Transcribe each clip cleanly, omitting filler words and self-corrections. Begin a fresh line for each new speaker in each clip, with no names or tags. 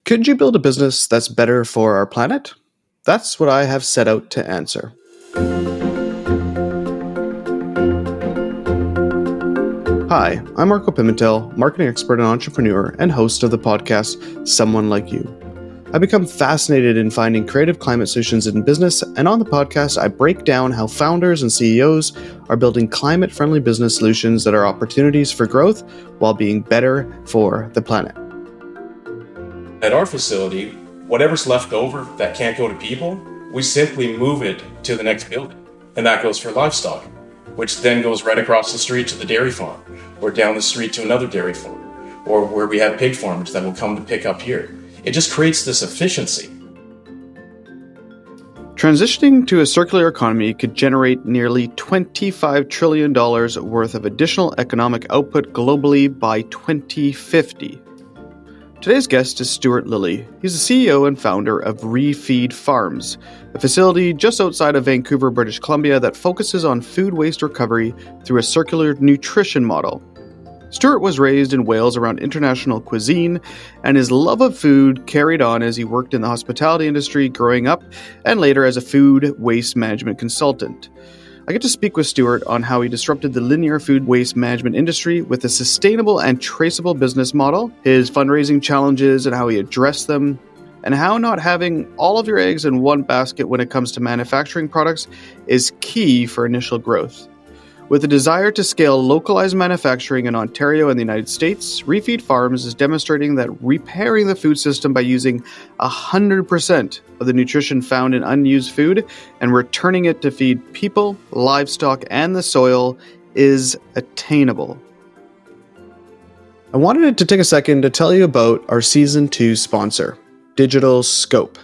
Could you build a business that's better for our planet? That's what I have set out to answer. Hi, I'm Marco Pimentel, marketing expert and entrepreneur, and host of the podcast Someone Like You. I become fascinated in finding creative climate solutions in business, and on the podcast, I break down how founders and CEOs are building climate-friendly business solutions that are opportunities for growth while being better for the planet.
At our facility, whatever's left over that can't go to people, we simply move it to the next building. And that goes for livestock, which then goes right across the street to the dairy farm, or down the street to another dairy farm, or where we have pig farmers that will come to pick up here. It just creates this efficiency.
Transitioning to a circular economy could generate nearly $25 trillion worth of additional economic output globally by 2050. Today's guest is Stuart Lilley. He's the CEO and founder of ReFeed Farms, a facility just outside of Vancouver, British Columbia that focuses on food waste recovery through a circular nutrition model. Stuart was raised in Wales around international cuisine, and his love of food carried on as he worked in the hospitality industry growing up and later as a food waste management consultant. I get to speak with Stuart on how he disrupted the linear food waste management industry with a sustainable and traceable business model, his fundraising challenges and how he addressed them, and how not having all of your eggs in one basket when it comes to manufacturing products is key for initial growth. With a desire to scale localized manufacturing in Ontario and the United States, ReFeed Farms is demonstrating that repairing the food system by using 100% of the nutrition found in unused food and returning it to feed people, livestock, and the soil is attainable. I wanted to take a second to tell you about our Season 2 sponsor, Digital Scope.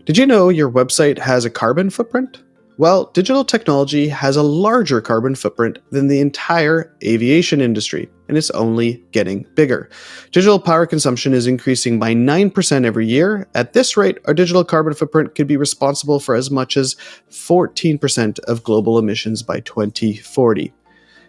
Did you know your website has a carbon footprint? Well, digital technology has a larger carbon footprint than the entire aviation industry, and it's only getting bigger. Digital power consumption is increasing by 9% every year. At this rate, our digital carbon footprint could be responsible for as much as 14% of global emissions by 2040.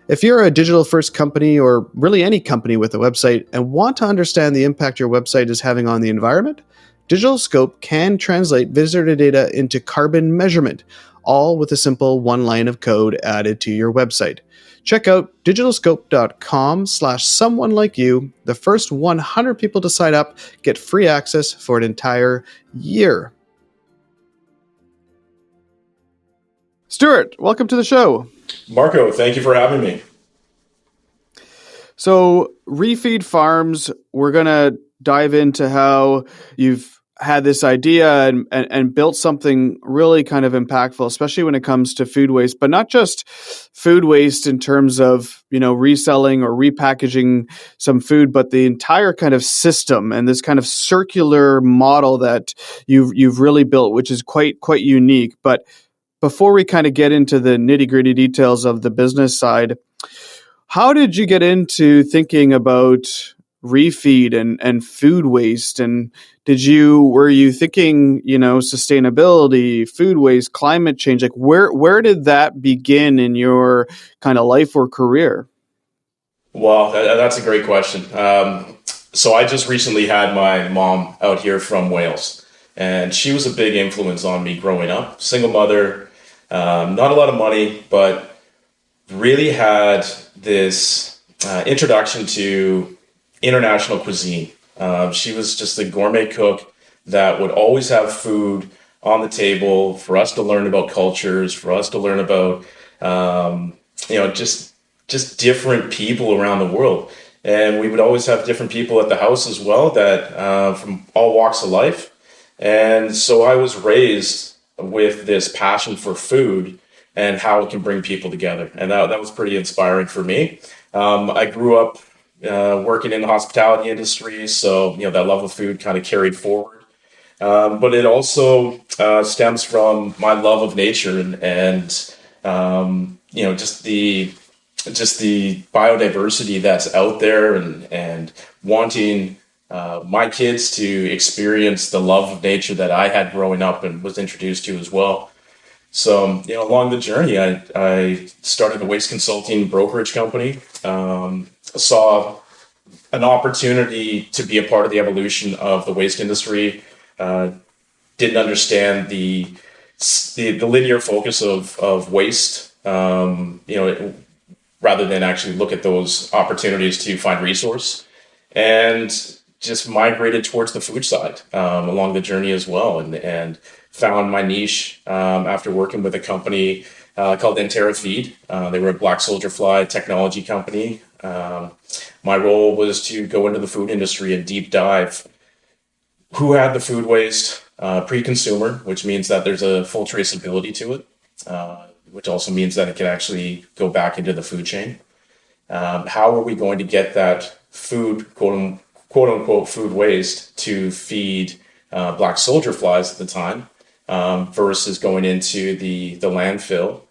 If you're a digital-first company, or really any company with a website, and want to understand the impact your website is having on the environment, Digital Scope can translate visitor data into carbon measurement, all with a simple one line of code added to your website. Check out digitalscope.com/someonelikeyu. The first 100 people to sign up get free access for an entire year. Stuart, welcome to the show.
Marco, thank you for having me.
So, ReFeed Farms, we're going to dive into how you've had this idea and built something really kind of impactful, especially when it comes to food waste, but not just food waste in terms of, reselling or repackaging some food, but the entire kind of system and this kind of circular model that you've really built, which is quite unique. But before we kind of get into the nitty-gritty details of the business side, how did you get into thinking about refeed and food waste? And were you thinking, sustainability, food waste, climate change? Like where did that begin in your kind of life or career?
Well, that's a great question. So I just recently had my mom out here from Wales, and she was a big influence on me growing up. Single mother, not a lot of money, but really had this introduction to international cuisine. She was just a gourmet cook that would always have food on the table for us to learn about cultures, for us to learn about, just different people around the world. And we would always have different people at the house as well that from all walks of life. And so I was raised with this passion for food and how it can bring people together. And that was pretty inspiring for me. I grew up working in the hospitality industry, so that love of food kind of carried forward. But it also stems from my love of nature and just the biodiversity that's out there, and wanting my kids to experience the love of nature that I had growing up and was introduced to as well. So, along the journey, I started a waste consulting brokerage company, saw an opportunity to be a part of the evolution of the waste industry. Didn't understand the linear focus of waste. Rather than actually look at those opportunities to find resource, and just migrated towards the food side along the journey as well, and found my niche after working with a company called ReFeed. They were a black soldier fly technology company. My role was to go into the food industry and deep dive who had the food waste pre-consumer, which means that there's a full traceability to it, which also means that it can actually go back into the food chain. How are we going to get that food, quote unquote, food waste to feed black soldier flies at the time versus going into the landfill,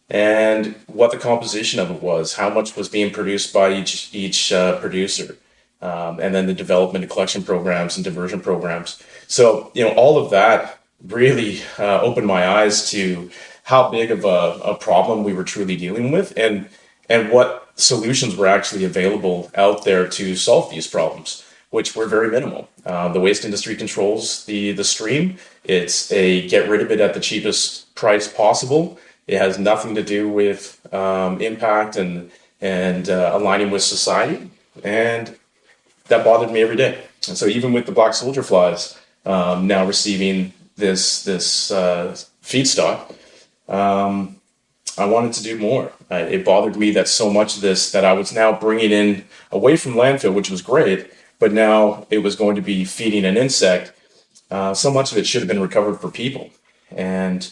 and what the composition of it was, how much was being produced by each producer, and then the development and collection programs and diversion programs. So, all of that really opened my eyes to how big of a problem we were truly dealing with, and what solutions were actually available out there to solve these problems, which were very minimal. The waste industry controls the stream. It's a get rid of it at the cheapest price possible. It has nothing to do with impact and aligning with society. And that bothered me every day. And so even with the black soldier flies now receiving this feedstock, I wanted to do more. It bothered me that so much of this that I was now bringing in away from landfill, which was great, but now it was going to be feeding an insect. So much of it should have been recovered for people. And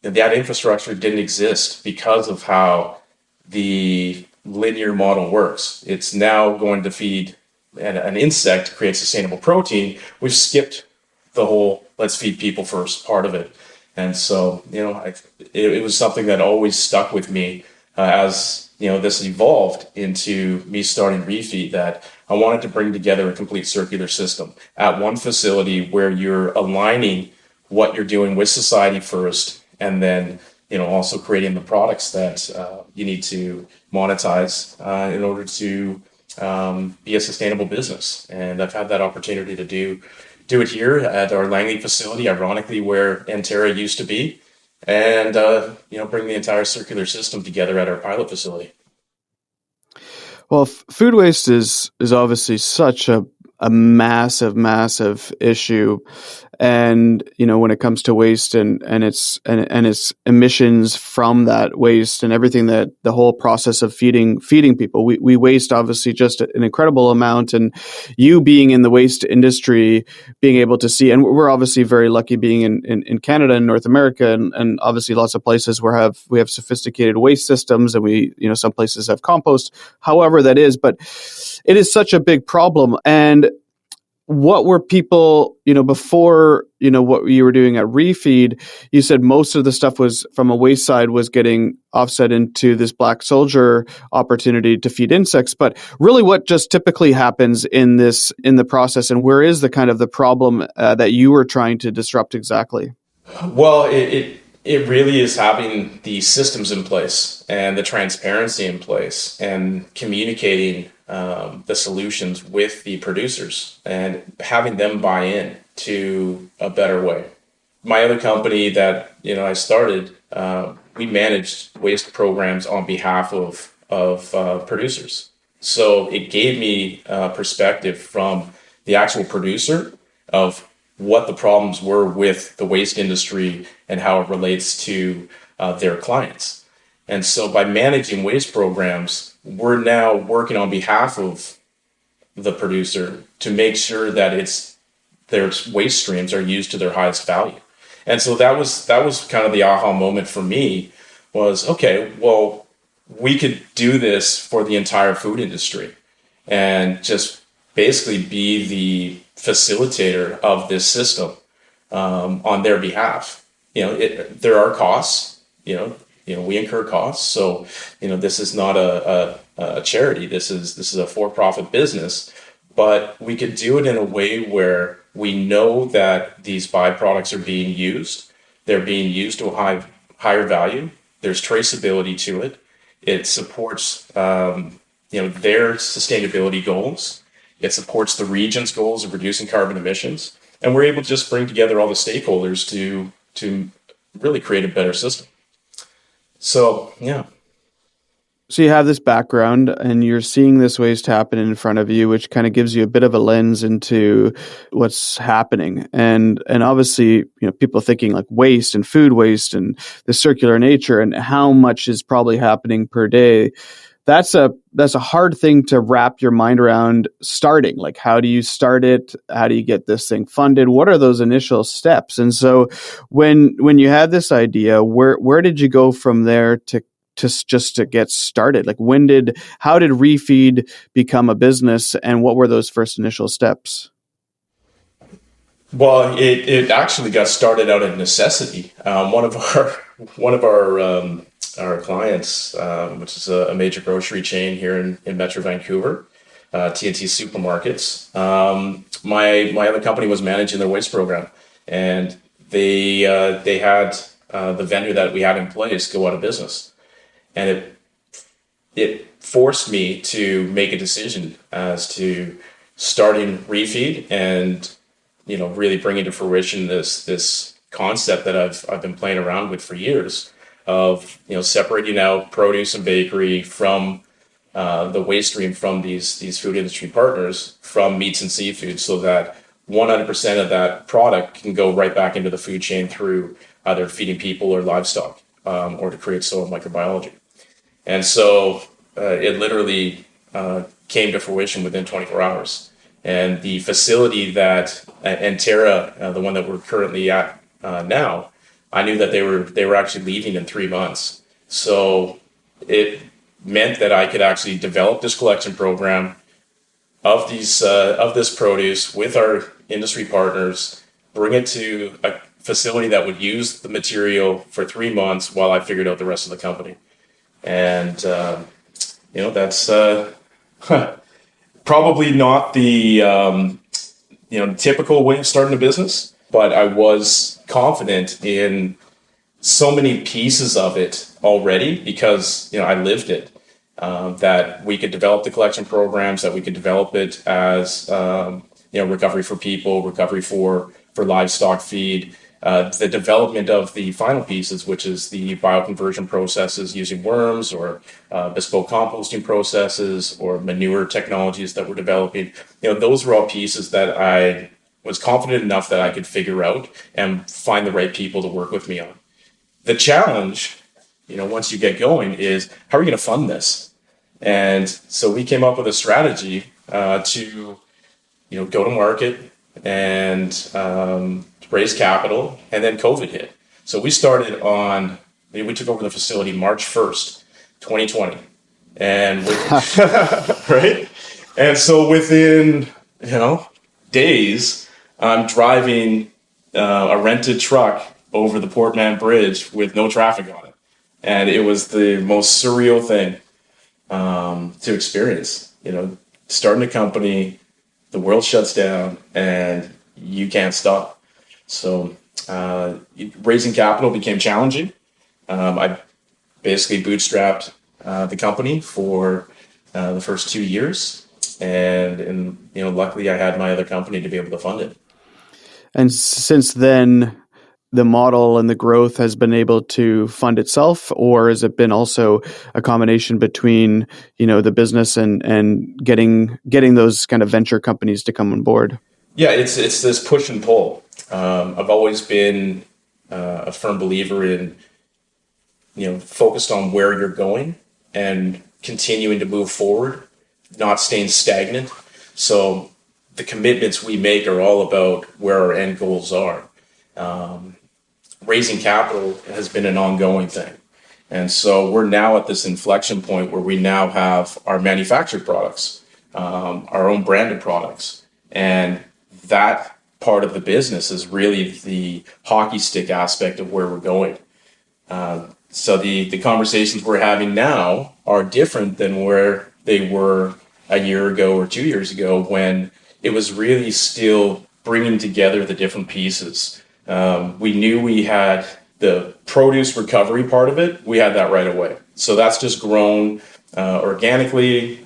that infrastructure didn't exist because of how the linear model works. It's now going to feed an insect to create sustainable protein. We've skipped the whole let's feed people first part of it. And so, it was something that always stuck with me as, this evolved into me starting ReFeed, that I wanted to bring together a complete circular system at one facility where you're aligning what you're doing with society first, and then, also creating the products that you need to monetize in order to be a sustainable business. And I've had that opportunity to do it here at our Langley facility, ironically where Anterra used to be, and bring the entire circular system together at our pilot facility.
Well, food waste is obviously such a massive issue, and when it comes to waste and its emissions from that waste and everything, that the whole process of feeding people, we waste obviously just an incredible amount. And you being in the waste industry, being able to see, and we're obviously very lucky being in Canada and North America, and obviously lots of places where we have sophisticated waste systems, and we some places have compost, however that is, but it is such a big problem. And what were people, before, what you were doing at ReFeed, you said most of the stuff was from a waste side was getting offset into this black soldier opportunity to feed insects. But really what just typically happens in the process, and where is the kind of the problem that you were trying to disrupt exactly?
Well, it really is having the systems in place and the transparency in place and communicating the solutions with the producers and having them buy in to a better way. My other company that I started, we managed waste programs on behalf of producers. So it gave me perspective from the actual producer of what the problems were with the waste industry and how it relates to their clients. And so by managing waste programs, we're now working on behalf of the producer to make sure that their waste streams are used to their highest value. And so that was kind of the aha moment for me, was, okay, well, we could do this for the entire food industry and just basically be the facilitator of this system on their behalf. There are costs. We incur costs. So this is not a charity. This is a for-profit business. But we could do it in a way where we know that these byproducts are being used. They're being used to a higher value. There's traceability to it. It supports their sustainability goals. It supports the region's goals of reducing carbon emissions. And we're able to just bring together all the stakeholders to really create a better system. So, yeah.
So you have this background and you're seeing this waste happen in front of you, which kind of gives you a bit of a lens into what's happening. And obviously, people thinking like waste and food waste and the circular nature and how much is probably happening per day. That's a hard thing to wrap your mind around starting. Like, how do you start it? How do you get this thing funded? What are those initial steps? And so when you had this idea, where did you go from there to just to get started? Like, how did ReFeed become a business, and what were those first initial steps?
Well, it actually got started out of necessity. One of our clients, which is a major grocery chain here in Metro Vancouver, T&T Supermarkets. My other company was managing their waste program, and they had the vendor that we had in place go out of business. And it forced me to make a decision as to starting ReFeed and really bringing to fruition this concept that I've been playing around with for years of separating out produce and bakery from the waste stream from these food industry partners from meats and seafood, so that 100% of that product can go right back into the food chain through either feeding people or livestock, or to create soil microbiology. And so it literally came to fruition within 24 hours. And the facility that Terra, the one that we're currently at now, I knew that they were actually leaving in 3 months. So it meant that I could actually develop this collection program of this produce with our industry partners, bring it to a facility that would use the material for 3 months while I figured out the rest of the company. And that's probably not the typical way of starting a business, but I was confident in so many pieces of it already because I lived it. That we could develop the collection programs, that we could develop it as recovery for people, recovery for livestock feed. The development of the final pieces, which is the bioconversion processes using worms or bespoke composting processes or manure technologies that we're developing. Those were all pieces that I was confident enough that I could figure out and find the right people to work with me on. The challenge, once you get going, is how are you going to fund this? And so we came up with a strategy to go to market and raise capital, and then COVID hit. So we we took over the facility March 1st, 2020. And right? And so within, days, I'm driving a rented truck over the Portman Bridge with no traffic on it. And it was the most surreal thing to experience. Starting a company, the world shuts down, and you can't stop. So raising capital became challenging. I basically bootstrapped the company for the first 2 years, and luckily I had my other company to be able to fund it.
And since then, the model and the growth has been able to fund itself, or has it been also a combination between the business and getting those kind of venture companies to come on board?
Yeah, it's this push and pull. I've always been a firm believer in focused on where you're going and continuing to move forward, not staying stagnant. So the commitments we make are all about where our end goals are. Raising capital has been an ongoing thing. And so we're now at this inflection point where we now have our manufactured products, our own branded products. And that part of the business is really the hockey stick aspect of where we're going. So the conversations we're having now are different than where they were a year ago or 2 years ago, when it was really still bringing together the different pieces. We knew we had the produce recovery part of it. We had that right away. So that's just grown organically.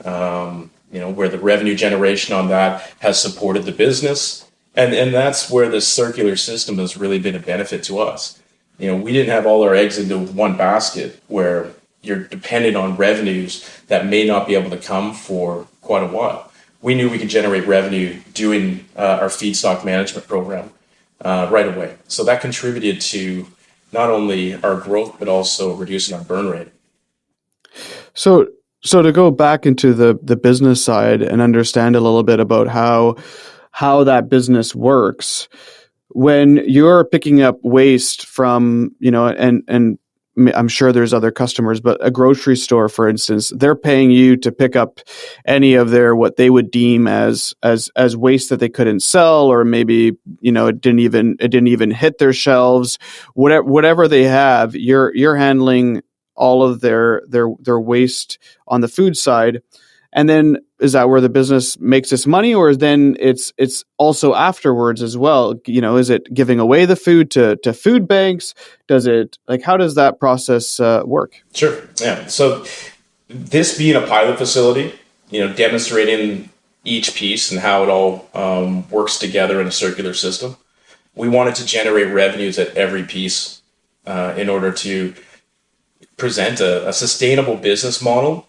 where the revenue generation on that has supported the business. And that's where the circular system has really been a benefit to us. We didn't have all our eggs into one basket where you're dependent on revenues that may not be able to come for quite a while. We knew we could generate revenue doing our feedstock management program right away. So that contributed to not only our growth, but also reducing our burn rate.
So to go back into the business side and understand a little bit about how that business works, when you're picking up waste from, and I'm sure there's other customers, but a grocery store, for instance, they're paying you to pick up any of their what they would deem as waste that they couldn't sell, or maybe it didn't even hit their shelves. Whatever they have, you're handling all of their waste on the food side. And then is that where the business makes its money, or then it's also afterwards as well? Is it giving away the food to food banks? How does that process work?
Sure. Yeah. So this being a pilot facility, demonstrating each piece and how it all works together in a circular system, we wanted to generate revenues at every piece in order to present a sustainable business model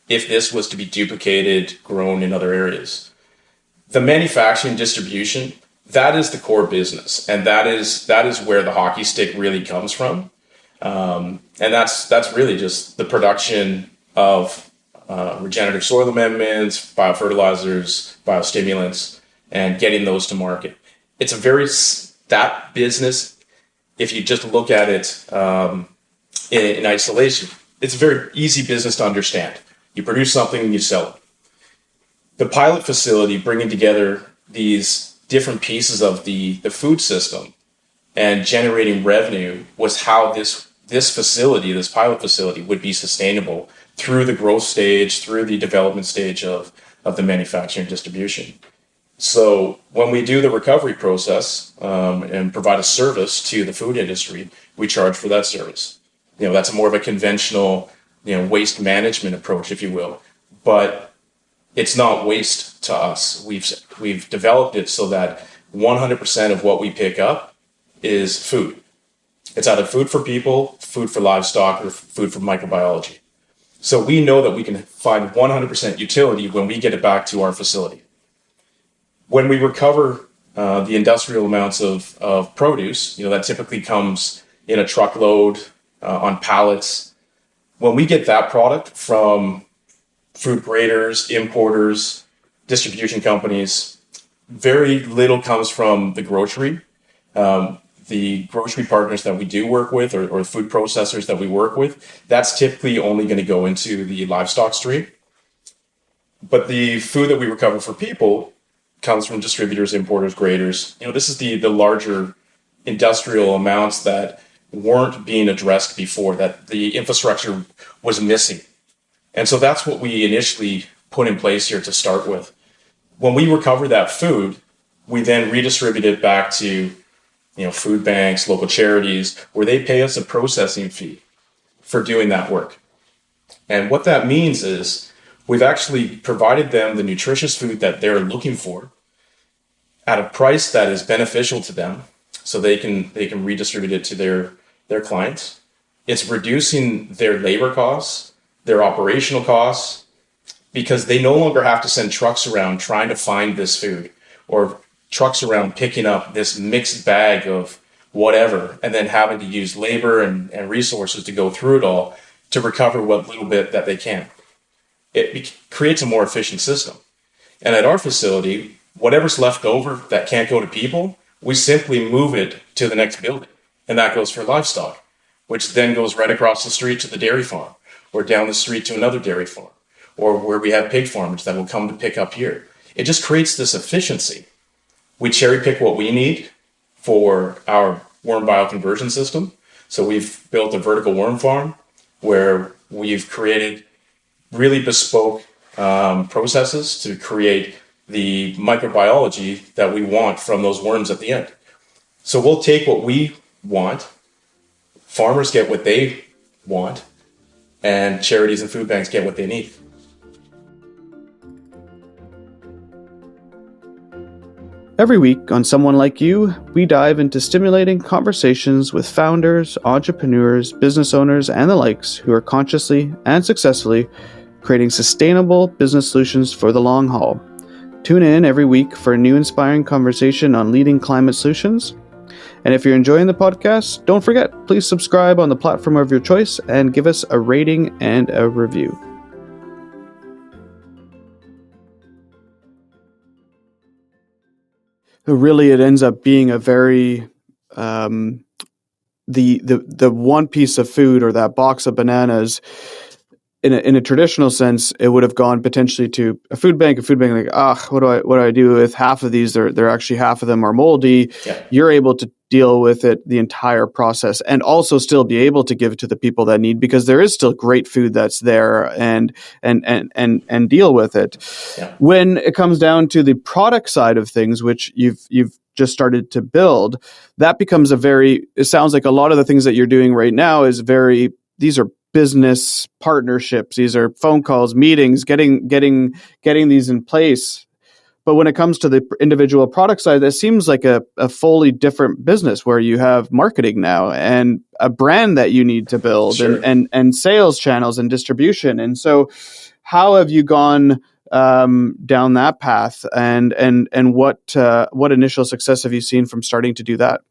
if this was to be duplicated, grown in other areas. The manufacturing distribution, that is the core business, and that is where the hockey stick really comes from. And that's really just the production of regenerative soil amendments, biofertilizers, biostimulants, and getting those to market. It's that business, if you just look at it in isolation, it's a very easy business to understand. You produce something and you sell it. The pilot facility, bringing together these different pieces of the food system and generating revenue, was how this pilot facility would be sustainable through the growth stage, through the development stage of the manufacturing distribution. So when we do the recovery process and provide a service to the food industry, we charge for that service. That's more of a conventional waste management approach, if you will, but it's not waste to us. We've developed it so that 100% of what we pick up is food. It's either food for people, food for livestock, or food for microbiology. So we know that we can find 100% utility when we get it back to our facility. When we recover the industrial amounts of produce, that typically comes in a truckload on pallets. When we get that product from food graders, importers, distribution companies, very little comes from the grocery. The grocery partners that we do work with, or food processors that we work with, that's typically only going to go into the livestock stream. But the food that we recover for people comes from distributors, importers, graders. This is the larger industrial amounts that weren't being addressed before, that the infrastructure was missing. And so that's what we initially put in place here to start with. When we recover that food, we then redistribute it back to food banks, local charities, where they pay us a processing fee for doing that work. And what that means is we've actually provided them the nutritious food that they're looking for at a price that is beneficial to them, so they can redistribute it to their clients. It's reducing their labor costs, their operational costs, because they no longer have to send trucks around trying to find this food, or trucks around picking up this mixed bag of whatever, and then having to use labor and resources to go through it all to recover what little bit that they can. It creates a more efficient system. And at our facility, whatever's left over that can't go to people, we simply move it to the next building. And that goes for livestock, which then goes right across the street to the dairy farm, or down the street to another dairy farm, or where we have pig farmers that will come to pick up here. It just creates this efficiency. We cherry pick what we need for our worm bioconversion system. So we've built a vertical worm farm where we've created really bespoke processes to create the microbiology that we want from those worms at the end. So we'll take what we want, farmers get what they want, and charities and food banks get what they need.
Every week on Someone Like You, we dive into stimulating conversations with founders, entrepreneurs, business owners, and the likes who are consciously and successfully creating sustainable business solutions for the long haul. Tune in every week for a new inspiring conversation on leading climate solutions. And if you're enjoying the podcast, don't forget, please subscribe on the platform of your choice and give us a rating and a review. Really, it ends up being a very the one piece of food or that box of bananas. In a traditional sense, it would have gone potentially to a food bank. Like, what do I do with half of these? They're actually, half of them are moldy.
Yeah.
You're able to deal with it the entire process, and also still be able to give it to the people that need, because there is still great food that's there, and deal with it.
Yeah.
When it comes down to the product side of things, which you've just started to build, that becomes it sounds like a lot of the things that you're doing right now these are business partnerships. These are phone calls, meetings, getting these in place. But when it comes to the individual product side, that seems like a fully different business, where you have marketing now and a brand that you need to build.
Sure.
and sales channels and distribution. And so how have you gone down that path, and what initial success have you seen from starting to do that?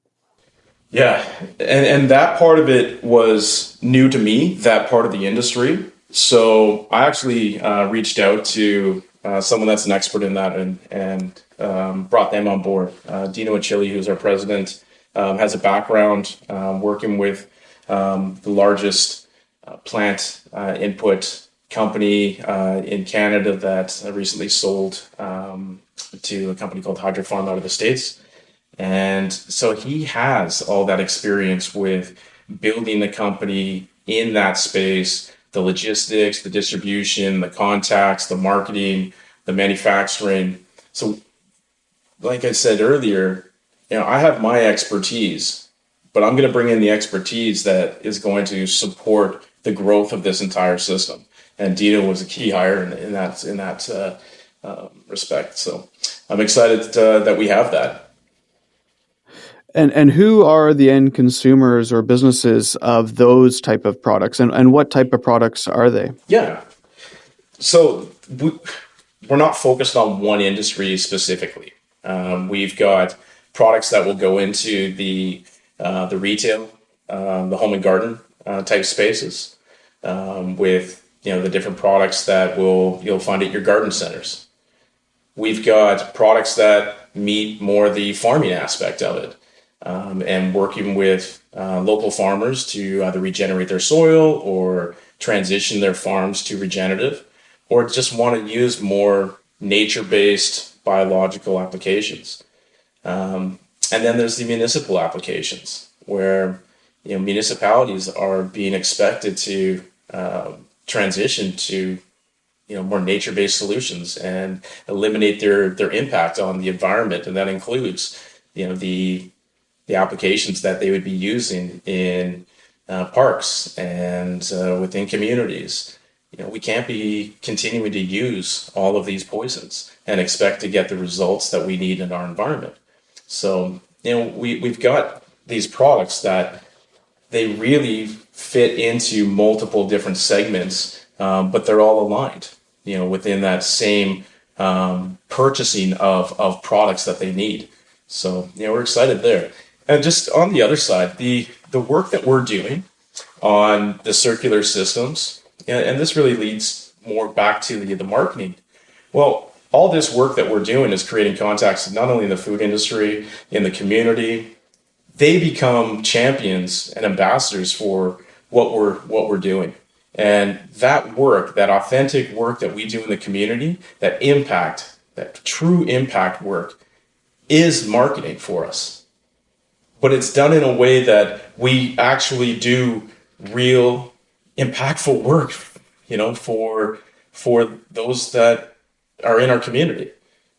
Yeah, and that part of it was new to me, that part of the industry. So I actually reached out to someone that's an expert in that, and brought them on board. Dino Achille, who's our president, has a background working with the largest plant input company in Canada that recently sold to a company called Hydrofarm out of the States. And so he has all that experience with building the company in that space, the logistics, the distribution, the contacts, the marketing, the manufacturing. So like I said earlier, I have my expertise, but I'm going to bring in the expertise that is going to support the growth of this entire system. And Dino was a key hire in that respect. So I'm excited that we have that.
And who are the end consumers or businesses of those type of products, and what type of products are they?
Yeah. So we're not focused on one industry specifically. We've got products that will go into the retail, the home and garden type spaces, with the different products that you'll find at your garden centers. We've got products that meet more the farming aspect of it, and working with local farmers to either regenerate their soil or transition their farms to regenerative, or just want to use more nature-based biological applications. And then there's the municipal applications, where municipalities are being expected to transition to more nature-based solutions and eliminate their impact on the environment, and that includes the applications that they would be using in parks and within communities. We can't be continuing to use all of these poisons and expect to get the results that we need in our environment. So, we've got these products that they really fit into multiple different segments, but they're all aligned, within that same purchasing of products that they need. So, we're excited there. And just on the other side, the work that we're doing on the circular systems, and this really leads more back to the marketing. Well, all this work that we're doing is creating contacts not only in the food industry, in the community. They become champions and ambassadors for what we're doing. And that work, that authentic work that we do in the community, that impact, that true impact work, is marketing for us. But it's done in a way that we actually do real impactful work, for those that are in our community.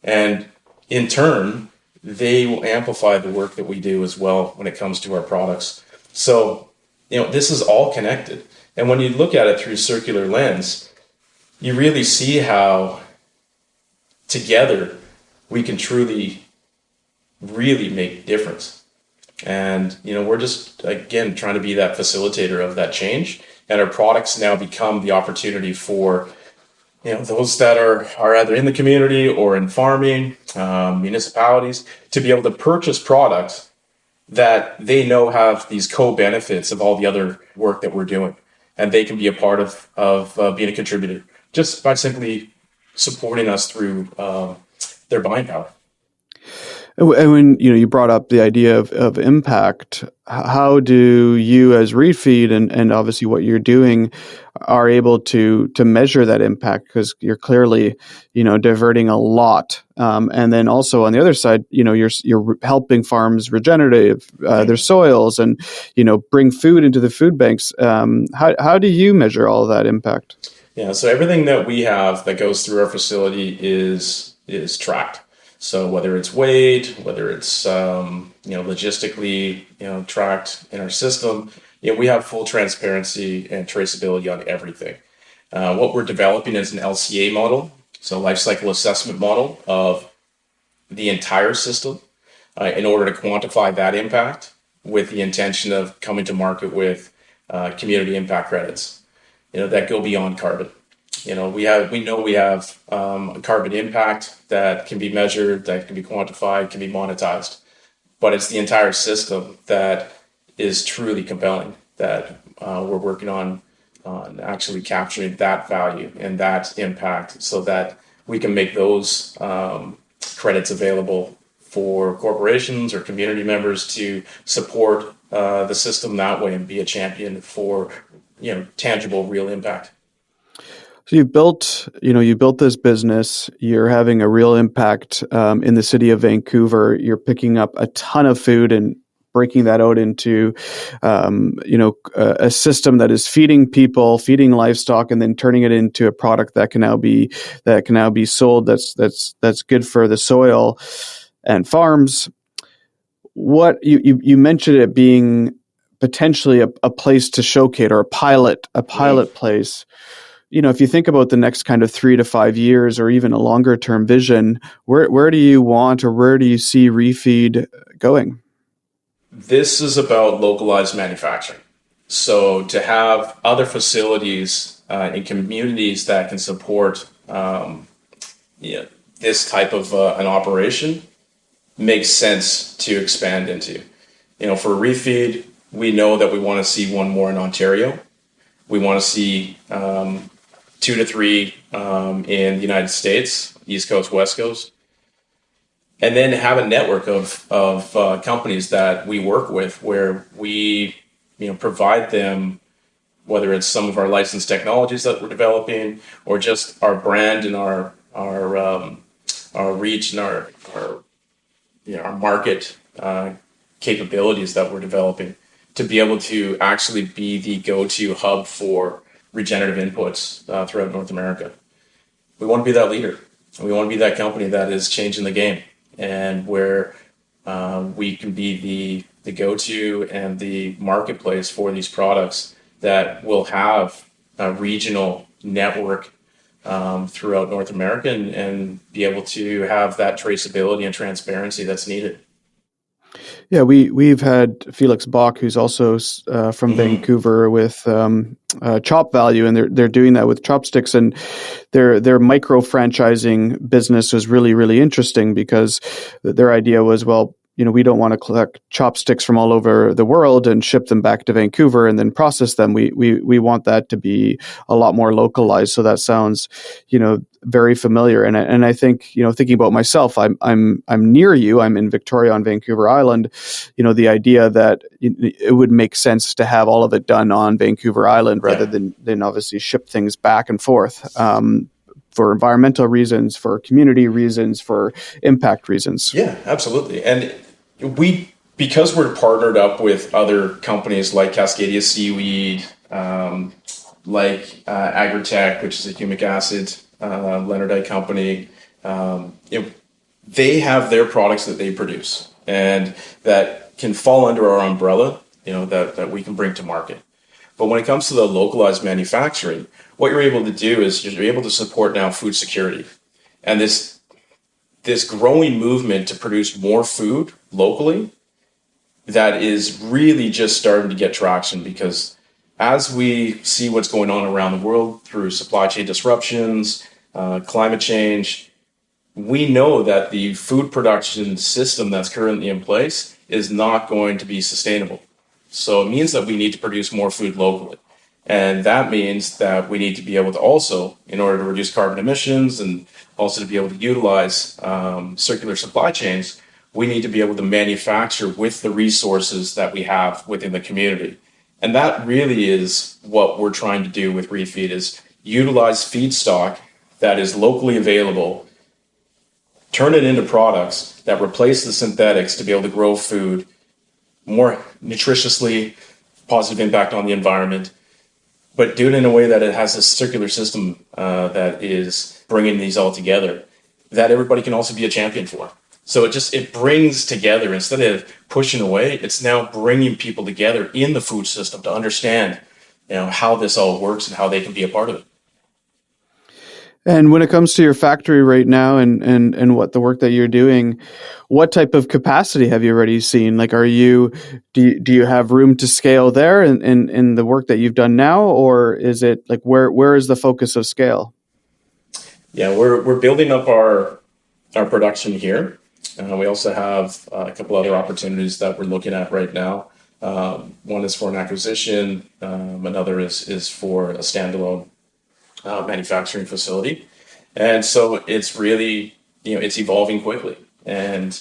And in turn, they will amplify the work that we do as well when it comes to our products. So, this is all connected. And when you look at it through circular lens, you really see how together we can truly really make a difference. And, we're just, again, trying to be that facilitator of that change. And our products now become the opportunity for, those that are either in the community or in farming, municipalities, to be able to purchase products that they know have these co-benefits of all the other work that we're doing. And they can be a part of being a contributor just by simply supporting us through their buying power.
And when you brought up the idea of impact, how do you as ReFeed and obviously what you're doing are able to measure that impact? Because you're clearly diverting a lot, and then also on the other side, you're helping farms regenerative their soils and bring food into the food banks. How do you measure all of that impact?
Yeah, so everything that we have that goes through our facility is tracked. So whether it's weight, whether it's logistically tracked in our system, we have full transparency and traceability on everything. What we're developing is an LCA model, so life cycle assessment model of the entire system, in order to quantify that impact with the intention of coming to market with community impact credits, that go beyond carbon. We know we have a carbon impact that can be measured, that can be quantified, can be monetized, but it's the entire system that is truly compelling that we're working on actually capturing that value and that impact so that we can make those credits available for corporations or community members to support the system that way and be a champion for tangible, real impact.
So you built this business. You're having a real impact in the city of Vancouver. You're picking up a ton of food and breaking that out into, a system that is feeding people, feeding livestock, and then turning it into a product that can now be sold. That's good for the soil and farms. What you mentioned it being potentially a place to showcase or a pilot place. If you think about the next kind of 3 to 5 years or even a longer term vision, where do you want or where do you see ReFeed going?
This is about localized manufacturing. So to have other facilities in communities that can support this type of an operation makes sense to expand into. For ReFeed, we know that we want to see one more in Ontario. We want to see 2 to 3 in the United States, East Coast, West Coast, and then have a network of companies that we work with where we provide them, whether it's some of our licensed technologies that we're developing or just our brand and our reach and our market capabilities that we're developing to be able to actually be the go-to hub for regenerative inputs throughout North America. We want to be that leader. We want to be that company that is changing the game and where we can be the go-to and the marketplace for these products that will have a regional network throughout North America and be able to have that traceability and transparency that's needed.
Yeah, we've had Felix Bach, who's also from Vancouver, with Chop Value, and they're doing that with chopsticks, and their micro franchising business was really, really interesting because their idea was, well, we don't want to collect chopsticks from all over the world and ship them back to Vancouver and then process them. We want that to be a lot more localized. So that sounds, very familiar. And I think, thinking about myself, I'm near you. I'm in Victoria on Vancouver Island. The idea that it would make sense to have all of it done on Vancouver Island rather than obviously ship things back and forth. For environmental reasons, for community reasons, for impact reasons.
Yeah, absolutely. And because we're partnered up with other companies like Cascadia Seaweed, like Agritech, which is a humic acid Leonardite company, they have their products that they produce and that can fall under our umbrella, that we can bring to market. But when it comes to the localized manufacturing, what you're able to do is you're able to support now food security. And this this growing movement to produce more food locally that is really just starting to get traction, because as we see what's going on around the world through supply chain disruptions, climate change, we know that the food production system that's currently in place is not going to be sustainable. So it means that we need to produce more food locally. And that means that we need to be able to also, in order to reduce carbon emissions and also to be able to utilize circular supply chains, we need to be able to manufacture with the resources that we have within the community. And that really is what we're trying to do with ReFeed, is utilize feedstock that is locally available, turn it into products that replace the synthetics to be able to grow food more nutritiously, positive impact on the environment, but do it in a way that it has a circular system that is bringing these all together, that everybody can also be a champion for. So it brings together, instead of pushing away, it's now bringing people together in the food system to understand, how this all works and how they can be a part of it.
And when it comes to your factory right now and what the work that you're doing, what type of capacity have you already seen? Like, do you have room to scale there in the work that you've done now, or is it like where is the focus of scale?
Yeah, we're building up our production here. We also have a couple other opportunities that we're looking at right now. One is for an acquisition. Another is for a standalone manufacturing facility. And so it's really, it's evolving quickly. And,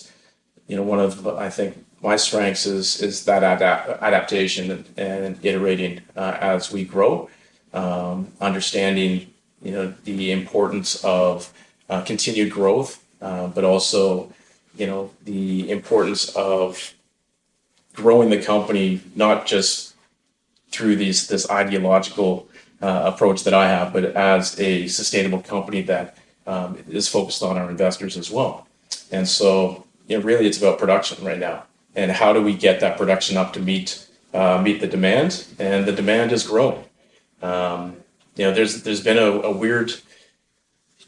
one of, I think, my strengths is that adaptation and iterating as we grow, understanding, the importance of continued growth, but also, the importance of growing the company, not just through this ideological approach that I have, but as a sustainable company that is focused on our investors as well. And so, really, it's about production right now, and how do we get that production up to meet the demand, and the demand is growing. There's been a weird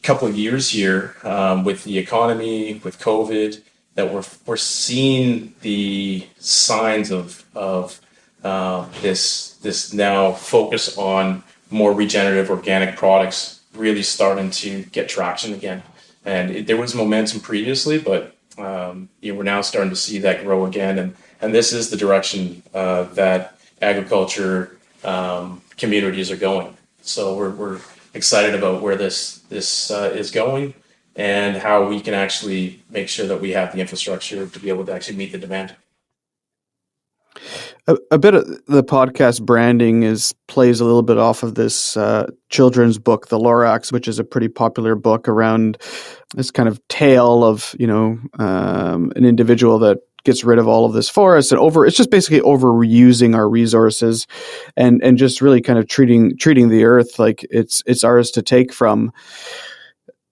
couple of years here with the economy, with COVID, that we're seeing the signs of this now focus on more regenerative organic products really starting to get traction again. And there was momentum previously, but we're now starting to see that grow again. And this is the direction that agriculture communities are going. So we're excited about where this is going, and how we can actually make sure that we have the infrastructure to be able to actually meet the demand.
A bit of the podcast branding plays a little bit off of this children's book, The Lorax, which is a pretty popular book around this kind of tale of an individual that gets rid of all of this forest and it's just basically overusing our resources, and just really kind of treating the earth like it's ours to take from.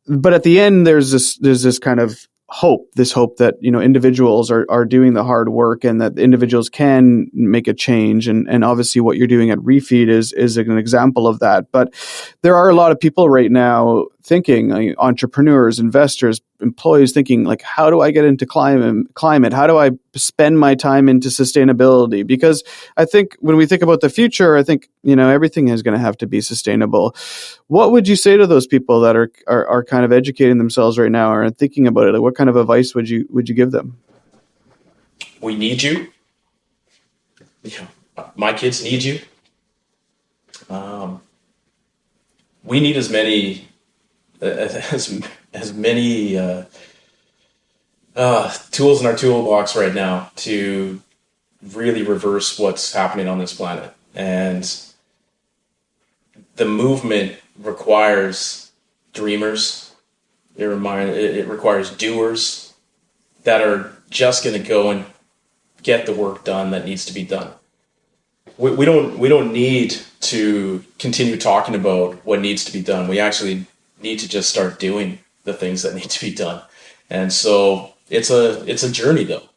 But at the end, there's this kind of hope that individuals are doing the hard work, and that individuals can make a change, and obviously what you're doing at ReFeed is an example of that. But there are a lot of people right now thinking, entrepreneurs, investors, employees, thinking like, how do I get into climate? How do I spend my time into sustainability? Because I think when we think about the future, I think everything is going to have to be sustainable. What would you say to those people that are kind of educating themselves right now or thinking about it? Like, what kind of advice would you give them?
We need you. My kids need you. We need as many tools in our toolbox right now to really reverse what's happening on this planet. And the movement requires dreamers. It requires doers that are just going to go and get the work done that needs to be done. We don't need to continue talking about what needs to be done. We actually need to just start doing the things that need to be done. And so it's a journey, though.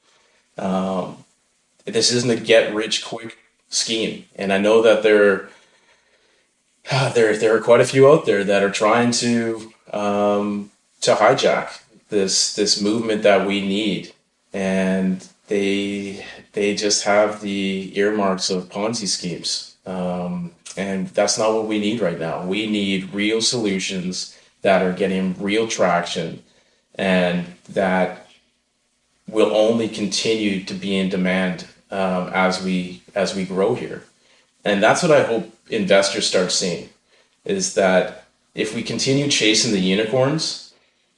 This isn't a get rich quick scheme, and I know that there are quite a few out there that are trying to hijack this movement that we need, and they just have the earmarks of Ponzi schemes, and that's not what we need right now. We need real solutions that are getting real traction, and that will only continue to be in demand as we grow here. And that's what I hope investors start seeing, is that if we continue chasing the unicorns,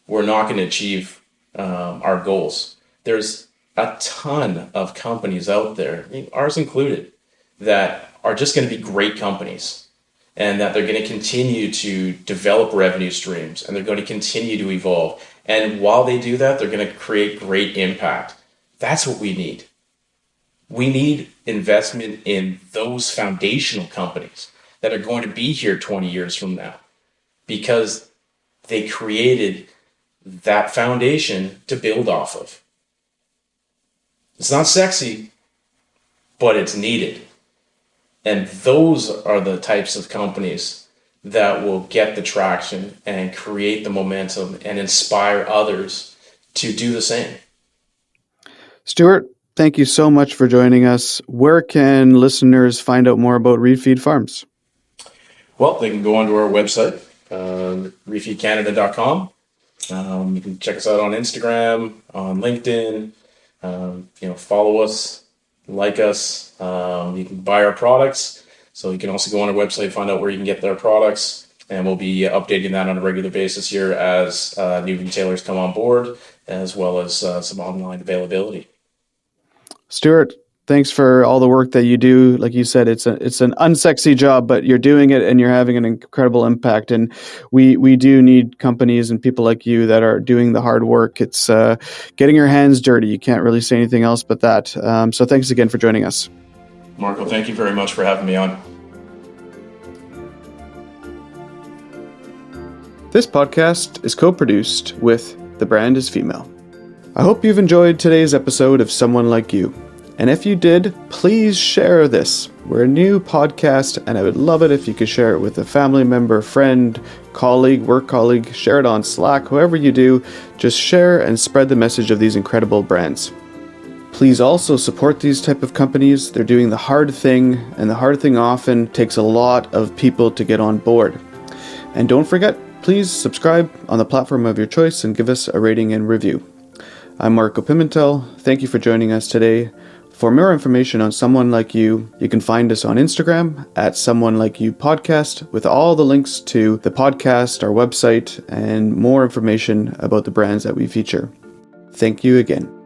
we're not going to achieve our goals. There's a ton of companies out there, ours included, that are just going to be great companies, and that they're going to continue to develop revenue streams, and they're going to continue to evolve. And while they do that, they're going to create great impact. That's what we need. We need investment in those foundational companies that are going to be here 20 years from now, because they created that foundation to build off of. It's not sexy, but it's needed. And those are the types of companies that will get the traction and create the momentum and inspire others to do the same.
Stuart, thank you so much for joining us. Where can listeners find out more about ReFeed Farms?
Well, they can go onto our website, refeedcanada.com. You can check us out on Instagram, on LinkedIn. Follow us, like us. You can buy our products. So you can also go on our website, find out where you can get their products. And we'll be updating that on a regular basis here as new retailers come on board, as well as some online availability.
Stuart, thanks for all the work that you do. Like you said, it's an unsexy job, but you're doing it and you're having an incredible impact. And we do need companies and people like you that are doing the hard work. It's getting your hands dirty. You can't really say anything else but that. So thanks again for joining us.
Marco, thank you very much for having me on.
This podcast is co-produced with The Brand is Female. I hope you've enjoyed today's episode of Someone Like You. And if you did, please share this. We're a new podcast, and I would love it if you could share it with a family member, friend, colleague, work colleague. Share it on Slack, whoever you do. Just share and spread the message of these incredible brands. Please also support these type of companies. They're doing the hard thing, and the hard thing often takes a lot of people to get on board. And don't forget, please subscribe on the platform of your choice and give us a rating and review. I'm Marco Pimentel. Thank you for joining us today. For more information on Someone Like You, you can find us on Instagram at Someone Like You Podcast, with all the links to the podcast, our website, and more information about the brands that we feature. Thank you again.